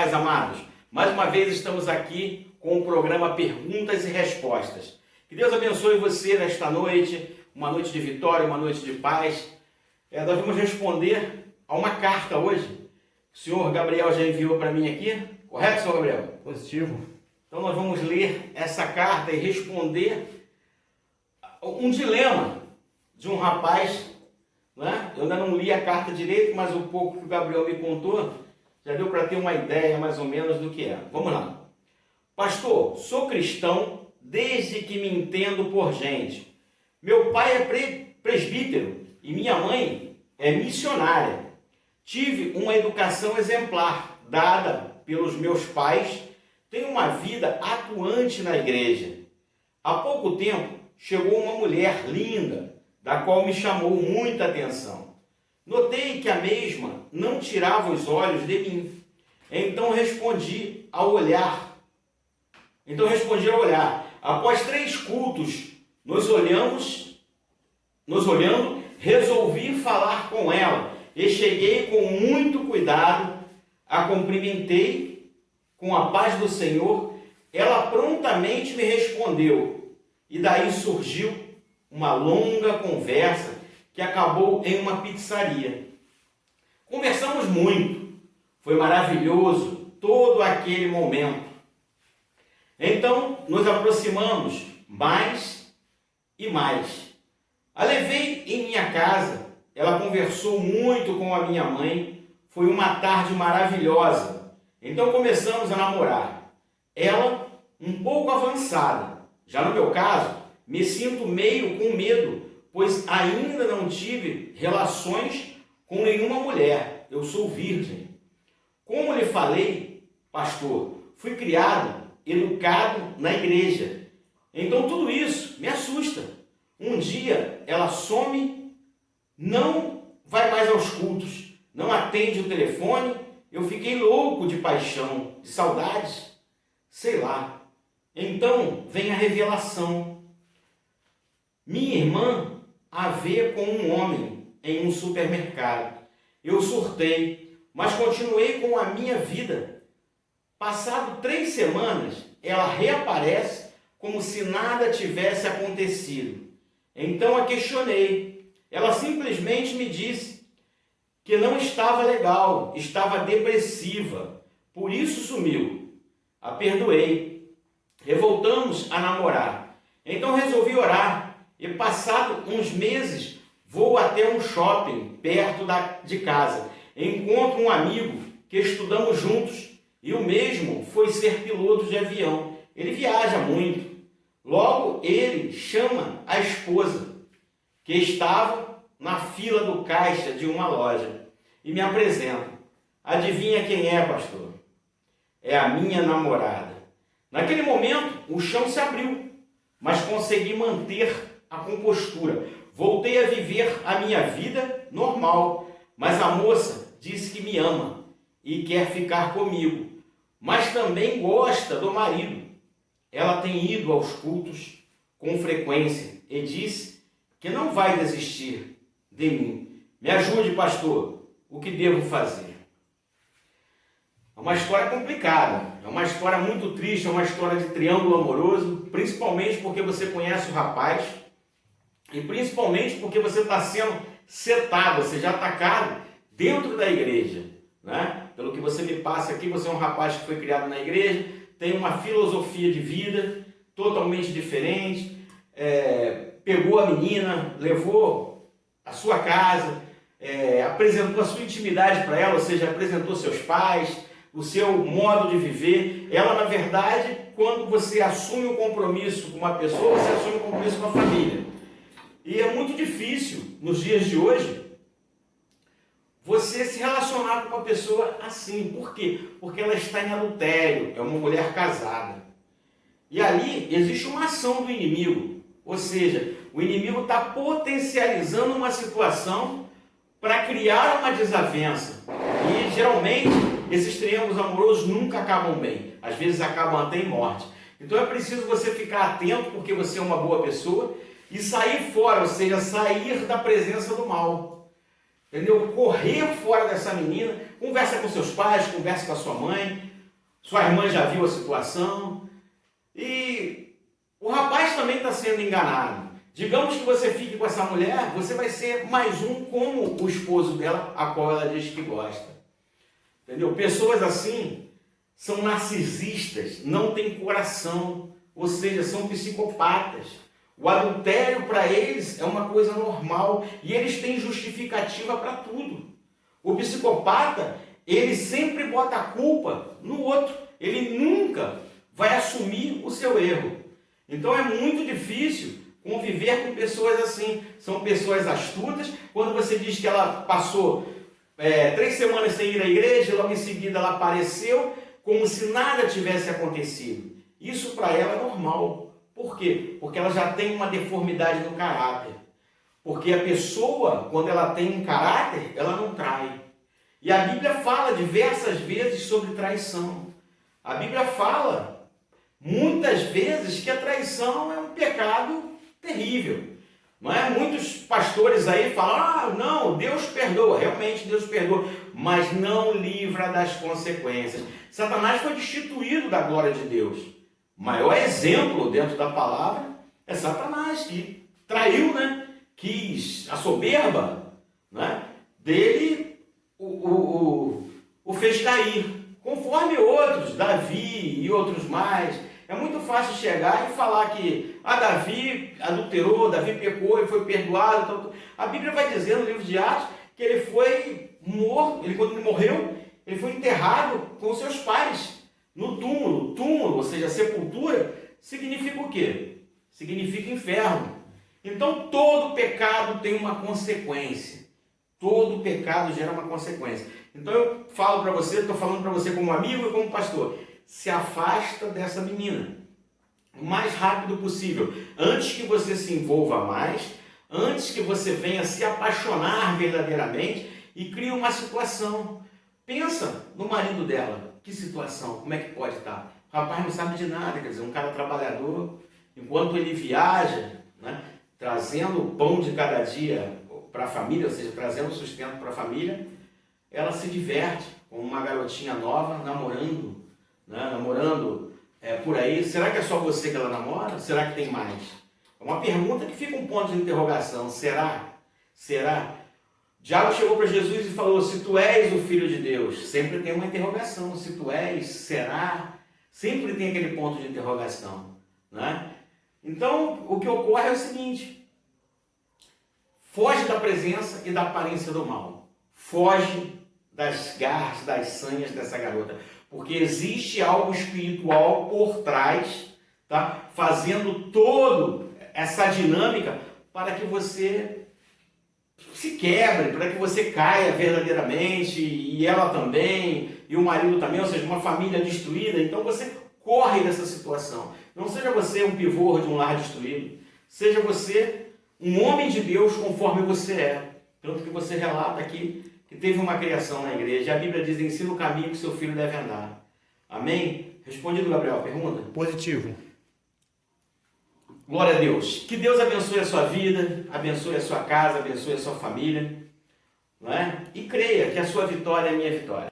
paz, amados. Mais uma vez estamos aqui com o programa Perguntas e Respostas. Que Deus abençoe você nesta noite, uma noite de vitória, uma noite de paz. Nós vamos responder a uma carta hoje. O senhor Gabriel já enviou para mim aqui, correto, senhor Gabriel? Positivo. Então nós vamos ler essa carta e responder um dilema de um rapaz, né? Eu ainda não li a carta direito, mas o pouco que o Gabriel me contou já deu para ter uma ideia mais ou menos do que é. Vamos lá. Pastor, sou cristão desde que me entendo por gente. Meu pai é presbítero e minha mãe é missionária. Tive uma educação exemplar dada pelos meus pais. Tenho uma vida atuante na igreja. Há pouco tempo chegou uma mulher linda, da qual me chamou muita atenção. Notei que a mesma não tirava os olhos de mim. Então respondi ao olhar. Após 3 cultos, nos olhando, resolvi falar com ela e cheguei com muito cuidado, a cumprimentei com a paz do Senhor. Ela prontamente me respondeu e daí surgiu uma longa conversa que acabou em uma pizzaria. Conversamos muito, foi maravilhoso todo aquele momento. Então nos aproximamos mais e mais. A levei em minha casa, ela conversou muito com a minha mãe, foi uma tarde maravilhosa. Então começamos a namorar. Ela um pouco avançada. Já no meu caso, me sinto meio com medo, pois ainda não tive relações com nenhuma mulher. Eu sou virgem. Como lhe falei, pastor, fui criado, educado na igreja. Então tudo isso me assusta. Um dia ela some, não vai mais aos cultos, não atende o telefone. Eu fiquei louco de paixão, de saudades, sei lá. Então vem a revelação. Minha irmã a vê com um homem em um supermercado. Eu surtei, mas continuei com a minha vida. Passado 3 semanas, ela reaparece como se nada tivesse acontecido. Então a questionei. Ela simplesmente me disse que não estava legal, estava depressiva, por isso sumiu. A perdoei. Revoltamos a namorar. Então resolvi orar. E passado uns meses, vou até um shopping perto de casa. Encontro um amigo que estudamos juntos. E o mesmo foi ser piloto de avião. Ele viaja muito. Logo ele chama a esposa, que estava na fila do caixa de uma loja, e me apresenta. Adivinha quem é, pastor? É a minha namorada. Naquele momento, o chão se abriu, mas consegui manter a compostura. Voltei a viver a minha vida normal, mas a moça disse que me ama e quer ficar comigo, mas também gosta do marido. Ela tem ido aos cultos com frequência e disse que não vai desistir de mim. Me ajude, pastor, o que devo fazer? É uma história complicada, é uma história muito triste, é uma história de triângulo amoroso, principalmente porque você conhece o rapaz e principalmente porque você está sendo setado, você já atacado dentro da igreja, né? Pelo que você me passa aqui, você é um rapaz que foi criado na igreja, tem uma filosofia de vida totalmente diferente, pegou a menina, levou à sua casa, apresentou a sua intimidade para ela, ou seja, apresentou seus pais, o seu modo de viver. Ela, na verdade, quando você assume um compromisso com uma pessoa, você assume um compromisso com a família. E é muito difícil, nos dias de hoje, você se relacionar com uma pessoa assim. Por quê? Porque ela está em adultério, é uma mulher casada. E ali existe uma ação do inimigo. Ou seja, o inimigo está potencializando uma situação para criar uma desavença. E geralmente esses triângulos amorosos nunca acabam bem. Às vezes acabam até em morte. Então é preciso você ficar atento, porque você é uma boa pessoa, e sair fora, ou seja, sair da presença do mal. Entendeu? Correr fora dessa menina, conversa com seus pais, conversa com a sua mãe, Sua irmã já viu a situação. E o rapaz também está sendo enganado. Digamos que você fique com essa mulher, você vai ser mais um como o esposo dela, a qual ela diz que gosta. Entendeu? Pessoas assim são narcisistas, não têm coração, ou seja, são psicopatas. O adultério para eles é uma coisa normal e eles têm justificativa para tudo. O psicopata, ele sempre bota a culpa no outro, ele nunca vai assumir o seu erro. Então é muito difícil conviver com pessoas assim. São pessoas astutas. Quando você diz que ela passou 3 semanas sem ir à igreja, logo em seguida ela apareceu como se nada tivesse acontecido. Isso para ela é normal. Por quê? Porque ela já tem uma deformidade no caráter. Porque a pessoa, quando ela tem um caráter, ela não trai. E a Bíblia fala diversas vezes sobre traição. A Bíblia fala muitas vezes que a traição é um pecado terrível. Não é? Muitos pastores aí falam, não, Deus perdoa. Realmente Deus perdoa, mas não livra das consequências. Satanás foi destituído da glória de Deus. O maior exemplo dentro da palavra é Satanás, que traiu, né? Quis a soberba, né? Dele o fez cair. Conforme outros, Davi e outros mais. É muito fácil chegar e falar que Davi adulterou, Davi pecou e foi perdoado. Então, a Bíblia vai dizer no livro de Atos que ele foi morto, quando ele morreu, ele foi enterrado com seus pais no túmulo. Túmulo, ou seja, sepultura, significa o quê? Significa inferno. Então todo pecado tem uma consequência. Todo pecado gera uma consequência. Então eu falo para você, estou falando para você como amigo e como pastor, se afasta dessa menina o mais rápido possível, antes que você se envolva mais, antes que você venha se apaixonar verdadeiramente e crie uma situação. Pensa no marido dela, que situação, como é que pode estar? O rapaz não sabe de nada, quer dizer, um cara trabalhador, enquanto ele viaja, né, trazendo o pão de cada dia para a família, ou seja, trazendo sustento para a família, ela se diverte com uma garotinha nova, namorando, né, por aí. Será que é só você que ela namora? Será que tem mais? É uma pergunta que fica um ponto de interrogação. Será? Será? O diabo chegou para Jesus e falou, se tu és o Filho de Deus, sempre tem uma interrogação. Se tu és, será? Sempre tem aquele ponto de interrogação, né? Então, o que ocorre é o seguinte, foge da presença e da aparência do mal. Foge das garras, das sanhas dessa garota. Porque existe algo espiritual por trás, tá? Fazendo toda essa dinâmica para que você se quebre, para que você caia verdadeiramente, e ela também, e o marido também, ou seja, uma família destruída. Então você corre dessa situação. Não seja você um pivô de um lar destruído, seja você um homem de Deus conforme você é. Tanto que você relata aqui que teve uma criação na igreja. A Bíblia diz, ensina o caminho que seu filho deve andar. Amém? Respondido, Gabriel, pergunta? Positivo. Glória a Deus. Que Deus abençoe a sua vida, abençoe a sua casa, abençoe a sua família, não é? E creia que a sua vitória é a minha vitória.